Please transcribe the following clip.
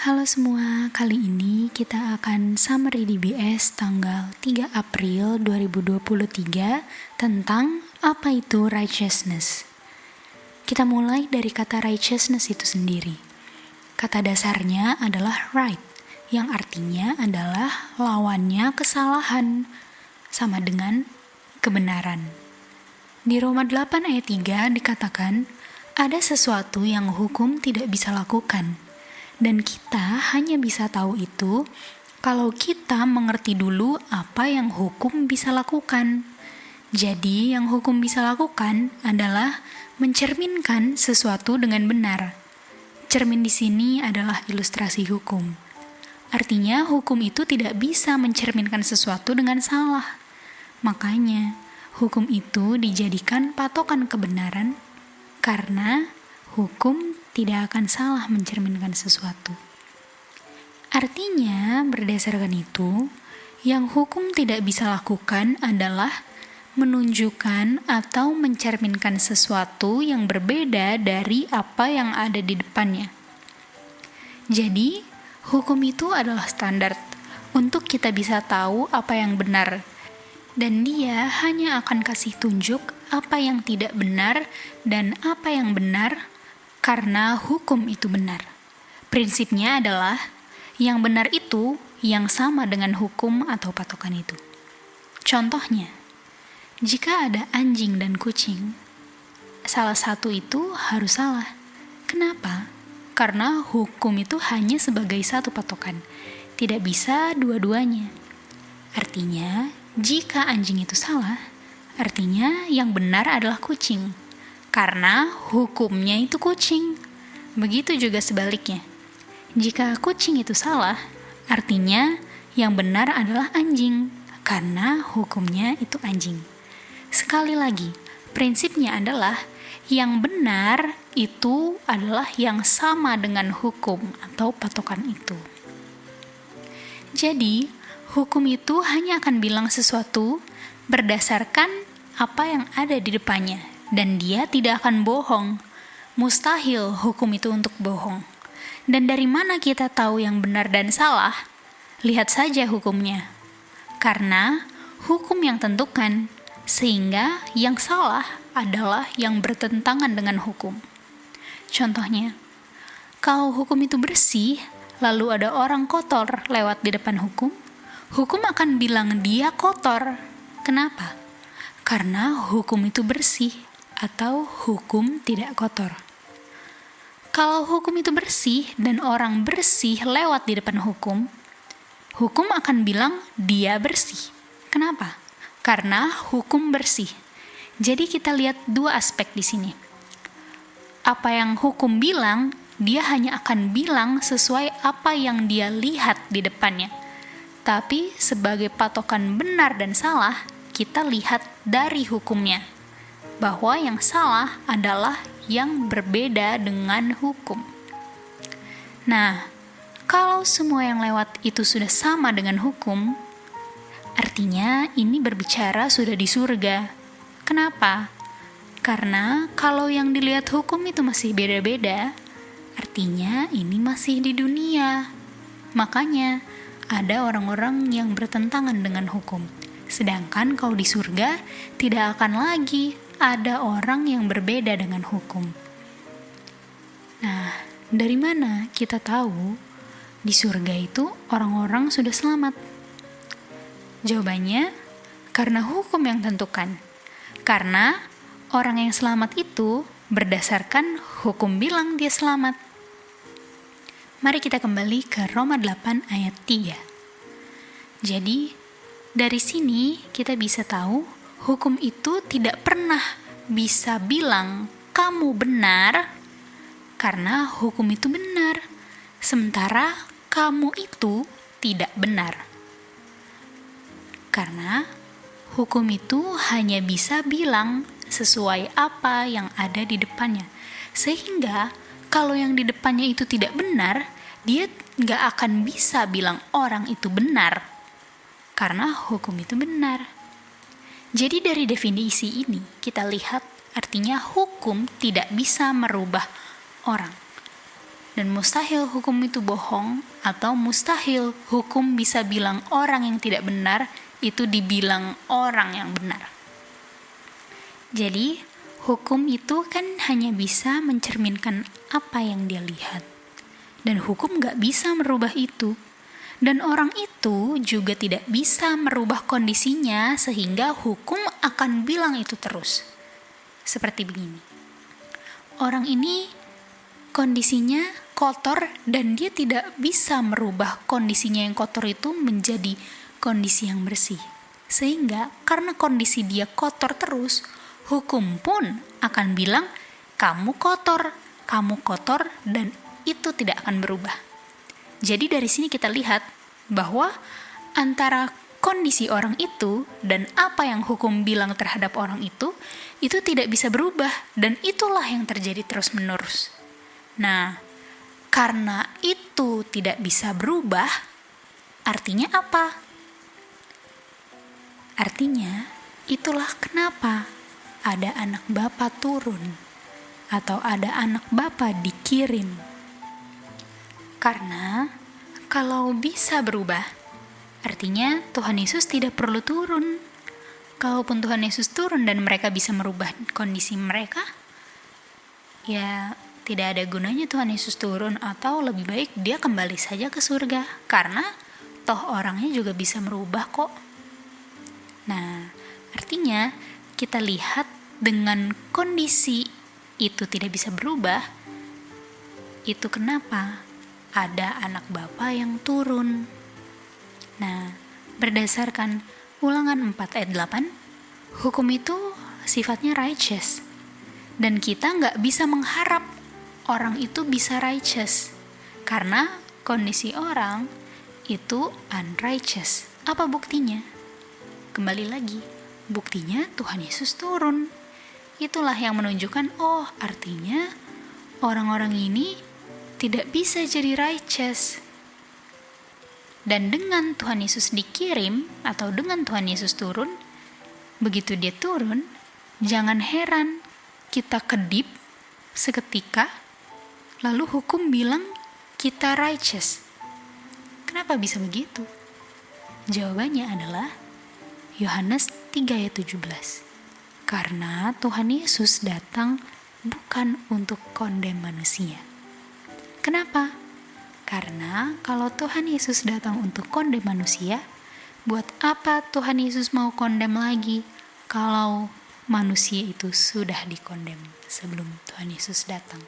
Halo semua, kali ini kita akan summary DBS tanggal 3 April 2023 tentang apa itu righteousness. Kita mulai dari kata righteousness itu sendiri. Kata dasarnya adalah right, yang artinya adalah lawannya kesalahan, sama dengan kebenaran. Di Roma 8 ayat 3 dikatakan, ada sesuatu yang hukum tidak bisa lakukan. Dan kita hanya bisa tahu itu kalau kita mengerti dulu apa yang hukum bisa lakukan. Jadi, yang hukum bisa lakukan adalah mencerminkan sesuatu dengan benar. Cermin di sini adalah ilustrasi hukum. Artinya, hukum itu tidak bisa mencerminkan sesuatu dengan salah. Makanya, hukum itu dijadikan patokan kebenaran karena hukum tidak akan salah mencerminkan sesuatu. Artinya, berdasarkan itu, yang hukum tidak bisa lakukan adalah menunjukkan atau mencerminkan sesuatu yang berbeda dari apa yang ada di depannya. Jadi, hukum itu adalah standar untuk kita bisa tahu apa yang benar, dan dia hanya akan kasih tunjuk apa yang tidak benar dan apa yang benar karena hukum itu benar. Prinsipnya adalah yang benar itu yang sama dengan hukum atau patokan itu. Contohnya, jika ada anjing dan kucing, salah satu itu harus salah. Kenapa? Karena hukum itu hanya sebagai satu patokan, tidak bisa dua-duanya. Artinya, jika anjing itu salah, artinya yang benar adalah kucing. Karena hukumnya itu kucing. Begitu juga sebaliknya. Jika kucing itu salah, artinya yang benar adalah anjing. Karena hukumnya itu anjing. Sekali lagi, prinsipnya adalah yang benar itu adalah yang sama dengan hukum atau patokan itu. Jadi, hukum itu hanya akan bilang sesuatu berdasarkan apa yang ada di depannya. Dan dia tidak akan bohong. Mustahil hukum itu untuk bohong. Dan dari mana kita tahu yang benar dan salah? Lihat saja hukumnya. Karena hukum yang tentukan, sehingga yang salah adalah yang bertentangan dengan hukum. Contohnya, kalau hukum itu bersih, lalu ada orang kotor lewat di depan hukum, hukum akan bilang dia kotor. Kenapa? Karena hukum itu bersih atau hukum tidak kotor. Kalau hukum itu bersih dan orang bersih lewat di depan hukum, hukum akan bilang dia bersih. Kenapa? Karena hukum bersih. Jadi kita lihat dua aspek di sini. Apa yang hukum bilang, dia hanya akan bilang sesuai apa yang dia lihat di depannya. Tapi sebagai patokan benar dan salah, kita lihat dari hukumnya. Bahwa yang salah adalah yang berbeda dengan hukum. Nah, kalau semua yang lewat itu sudah sama dengan hukum, artinya ini berbicara sudah di surga. Kenapa? Karena kalau yang dilihat hukum itu masih beda-beda, artinya ini masih di dunia. Makanya ada orang-orang yang bertentangan dengan hukum. Sedangkan kalau di surga tidak akan lagi ada orang yang berbeda dengan hukum. Nah, dari mana kita tahu di surga itu orang-orang sudah selamat? Jawabannya, karena hukum yang tentukan. Karena orang yang selamat itu berdasarkan hukum bilang dia selamat. Mari kita kembali ke Roma 8 ayat 3. Jadi, dari sini kita bisa tahu hukum itu tidak pernah bisa bilang kamu benar karena hukum itu benar, sementara kamu itu tidak benar. Karena hukum itu hanya bisa bilang sesuai apa yang ada di depannya. Sehingga kalau yang di depannya itu tidak benar, dia nggak akan bisa bilang orang itu benar. Karena hukum itu benar. Jadi dari definisi ini kita lihat artinya hukum tidak bisa merubah orang. Dan mustahil hukum itu bohong, atau mustahil hukum bisa bilang orang yang tidak benar itu dibilang orang yang benar. Jadi, hukum itu kan hanya bisa mencerminkan apa yang dia lihat. Dan hukum gak bisa merubah itu. Dan orang itu juga tidak bisa merubah kondisinya sehingga hukum akan bilang itu terus. Seperti begini. Orang ini kondisinya kotor dan dia tidak bisa merubah kondisinya yang kotor itu menjadi kondisi yang bersih. Sehingga karena kondisi dia kotor terus, hukum pun akan bilang kamu kotor, dan itu tidak akan berubah. Jadi dari sini kita lihat bahwa antara kondisi orang itu dan apa yang hukum bilang terhadap orang itu tidak bisa berubah, dan itulah yang terjadi terus-menerus. Nah, karena itu tidak bisa berubah, artinya apa? Artinya, itulah kenapa ada anak Bapa turun, atau ada anak Bapa dikirim. Karena, kalau bisa berubah, artinya Tuhan Yesus tidak perlu turun. Kalaupun Tuhan Yesus turun dan mereka bisa merubah kondisi mereka, ya tidak ada gunanya Tuhan Yesus turun, atau lebih baik dia kembali saja ke surga, karena toh orangnya juga bisa merubah kok. Nah, artinya kita lihat dengan kondisi itu tidak bisa berubah, itu kenapa ada anak Bapa yang turun. Nah, berdasarkan Ulangan 4 ayat 8, hukum itu sifatnya righteous, dan kita nggak bisa mengharap orang itu bisa righteous, karena kondisi orang itu unrighteous. Apa buktinya? Kembali lagi, buktinya Tuhan Yesus turun. Itulah yang menunjukkan, oh artinya orang-orang ini tidak bisa jadi righteous. Dan dengan Tuhan Yesus dikirim, atau dengan Tuhan Yesus turun, begitu dia turun, jangan heran kita kedip seketika, lalu hukum bilang kita righteous. Kenapa bisa begitu? Jawabannya adalah Yohanes 3 ayat 17. Karena Tuhan Yesus datang bukan untuk kondem manusia. Kenapa? Karena kalau Tuhan Yesus datang untuk kondem manusia, buat apa Tuhan Yesus mau kondem lagi kalau manusia itu sudah dikondem sebelum Tuhan Yesus datang?